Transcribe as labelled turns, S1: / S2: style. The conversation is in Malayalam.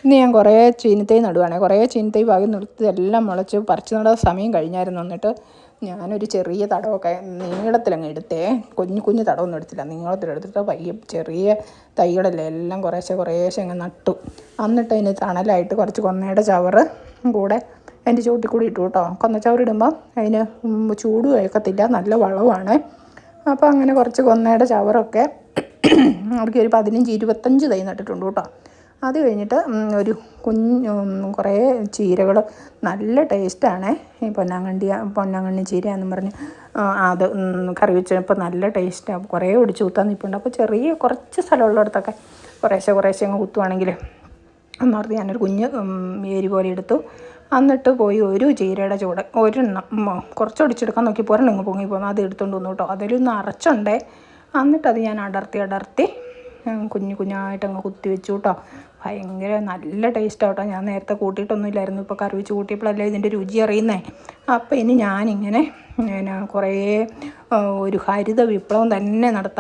S1: ഇന്ന് ഞാൻ കുറേ ചീനിത്തൈ നടുവാണ്. കുറേ ചീനിത്തൈ പാകി നിർത്തി എല്ലാം മുളച്ച് പറിച്ച് നടാൻ സമയം കഴിഞ്ഞായിരുന്നു. എന്നിട്ട് ഞാനൊരു ചെറിയ തടമൊക്കെ നീളത്തിലങ്ങ് എടുത്തേ. കുഞ്ഞു കുഞ്ഞു തടമൊന്നും എടുത്തില്ല, നീളത്തിലെടുത്തിട്ട് പയ്യെ ചെറിയ തൈകളല്ലേ എല്ലാം കുറേശ്ശെ അങ്ങ് നട്ടു. എന്നിട്ട് അതിന് തണലായിട്ട് കുറച്ച് കൊന്നയുടെ ചവറ് കൂടെ അതിൻ്റെ ചുവട്ടിൽ കൂടി ഇട്ടു കേട്ടോ. കൊന്നച്ചവറ് ഇടുമ്പം അതിന് ചൂട് കേൾക്കത്തില്ല, നല്ല വളവുമാണ്. അപ്പോൾ അങ്ങനെ കുറച്ച് കൊന്നയുടെ ചവറൊക്കെ അവർക്ക് ഒരു 15-25 തൈ നട്ടിട്ടുണ്ട് കേട്ടോ. അത് കഴിഞ്ഞിട്ട് ഒരു കുറേ ചീരകൾ നല്ല ടേസ്റ്റാണ്. ഈ പൊന്നാങ്കണ്ണി ചീരയാണെന്നും പറഞ്ഞ് അത് കറി വെച്ചപ്പോൾ നല്ല ടേസ്റ്റാണ്. കുറേ ഒടിച്ച് കുത്താൻ നിൽപ്പുണ്ട്. അപ്പോൾ കുറച്ച് സ്ഥലമുള്ളിടത്തൊക്കെ കുറേശ്ശെ അങ്ങ് കുത്തുവാണെങ്കിൽ എന്നോർത്ത് ഞാനൊരു കുഞ്ഞ് ഏരി പോലെ എടുത്തു. എന്നിട്ട് പോയി ഒരു ചീരയുടെ ചൂട് കുറച്ച് ഒടിച്ചെടുക്കാൻ നോക്കിയപ്പോൾ ഒരെണ്ണം പൊങ്ങി പോകുന്നു. അത് എടുത്തുകൊണ്ട് വന്നു കേട്ടോ. അതിലൊന്ന് അറച്ചുണ്ടേ. എന്നിട്ടത് ഞാൻ അടർത്തി കുഞ്ഞായിട്ടങ്ങ് കുത്തി വെച്ചു കേട്ടോ. ഭയങ്കര നല്ല ടേസ്റ്റാണ് കേട്ടോ. ഞാൻ നേരത്തെ കൂട്ടിയിട്ടൊന്നുമില്ലായിരുന്നു. ഇപ്പോൾ കറി വെച്ച് കൂട്ടിയപ്പോഴല്ലേ ഇതിൻ്റെ രുചി അറിയുന്നേ. അപ്പോൾ ഇനി ഞാനിങ്ങനെ കുറേ ഒരു ഹരിത വിപ്ലവം തന്നെ നടത്താം.